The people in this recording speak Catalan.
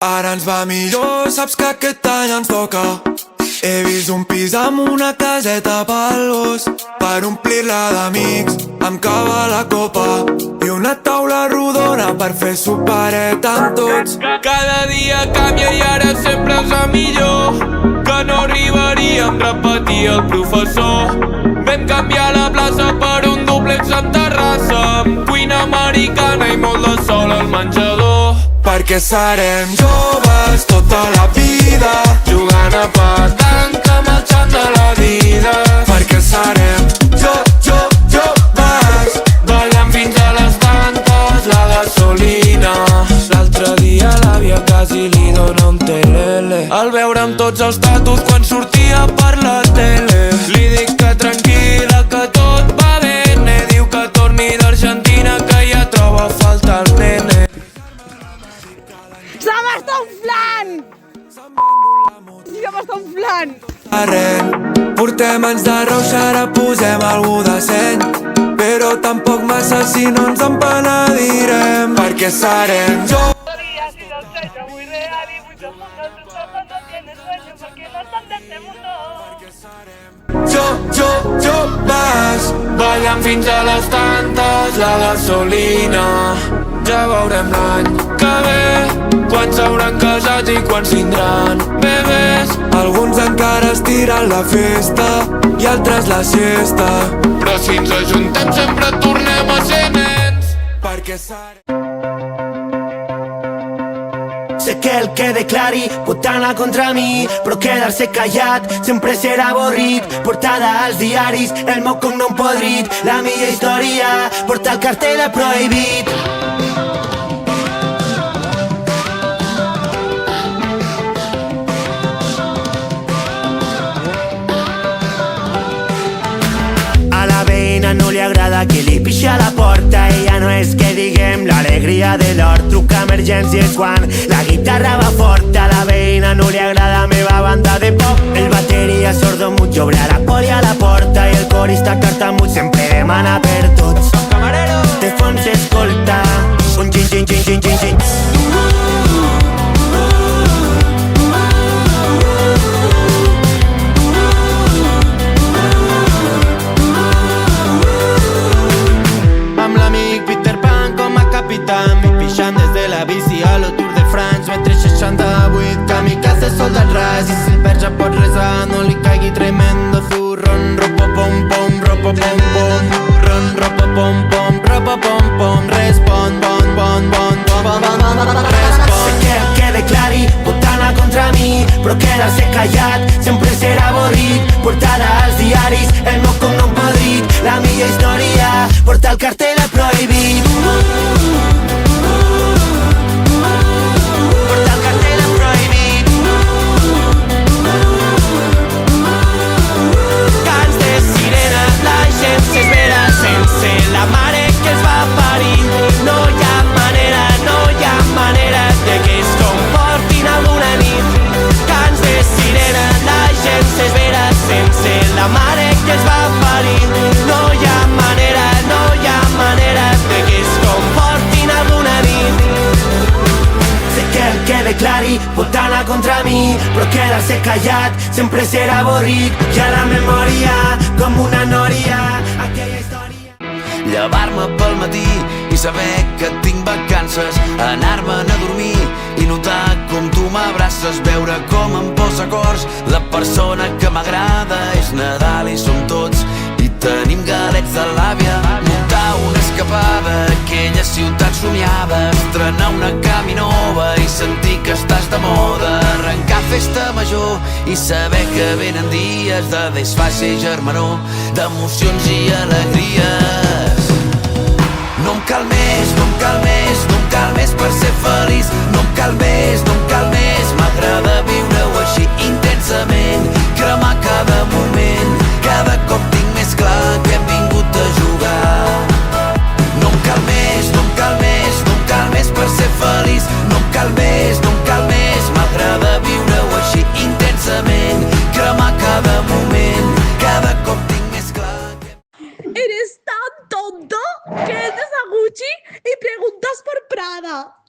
Ara ens va millor, saps que aquest any ens toca. He vist un pis amb una caseta pel gos, per omplir-la d'amics, amb cava a la copa i una taula rodona per fer superet amb tots. Cada dia canvia i ara sempre és el millor, que no arribaríem a repetir el professor. Vam canviar la plaça per un dúplex amb terrassa, amb cuina americana i molt de sol al menjador. Perquè serem joves tota la vida, Jugant a petanca amb el xat de la vida. perquè serem joves, Ballant fins a les tantes la gasolina. L'altre dia l'àvia quasi li dona un telele al veure amb tots els tatus quan sortia per la tele. Li dic que tranquil·la, que tot va bene. Diu que torni d'Argentina, que ja troba a faltar el nene. Se m'està inflant! Se m'està inflant! arren. Portem anys de rauxa, ara posem algú de seny, però tampoc massa si no ens en penedirem, perquè serem joves. Joves, ballant fins a les tantes la gasolina. Ja veurem l'any que ve quan s'hauran casat i quan tindran bebès. Alguns encara estiren la festa i altres la siesta, però si ens ajuntem sempre tornem a ser nens. perquè serem... Sé que el que declari pot anar contra mi, però quedar-se callat sempre serà avorrit. Portada als diaris, el meu cognom podrit, la meva història porta el cartell prohibit. A la veïna no li agrada que li pixi a la porta, i ja no és que diguem l'alegria de l'hort. Truca emergències quan la guitarra va forta. A la veïna no li agrada meva banda de pop. El bateria sordo mut obre a la poli a la porta, i el corista tartamut sempre demana per tots. De fons s'escolta un xin xin xin xin xin xin. Amb l'amic Peter Pan com a capitán, pixant des de la bici a lo Tour de France. Mentre 68 kamikaze sol del ras, i si el verge pot resar no li caigui tremendo zurron. Ropo pom pom, ropo pom pom, ron ropo pom pom, ropo pom pom. Respon, bon, bon, bon, bon, bon, bon, bon, respon. Sé que el que declari pot anar contra mi, però quedar-se callat sempre serà avorrit. Portada als diaris, el meu cognom podrit, la meva història porta el cartell prohibit. Porta el cartell prohibit. Cants de sirena, la gent s'espera sense la mare que els va parir. No hi ha manera, no hi ha manera de que es comportin alguna nit. Cants de sirena, la gent s'espera sense la mare que els va parir. No hi ha manera, no hi ha manera de que es comportin alguna nit. Sé que el que declari pot anar contra mi, però quedar-se callat sempre serà avorrit. I a la memòria, com una nòria, aquella història. Llevar-me pel matí i saber que tinc vacances, anar-me'n a dormir i notar com tu m'abraces, veure com em posa cors la persona que m'agrada. És Nadal i som tots i tenim galets de l'àvia. Muntar una escapada a aquella ciutat somiada, estrenar una camí nova i sentir que estàs de moda. Arrencar festa major i saber que venen dies de desfase i germanor, d'emocions i alegries. No em cal més, no em cal més, no em cal més per ser feliç. No em cal més, no em cal més, m'agrada viure-ho així intensament, cremar cada moment. Cada cop tinc més clar que hem vingut a jugar. No em cal més, no em cal més, no em cal més per ser feliç. No em cal més, no em cal més,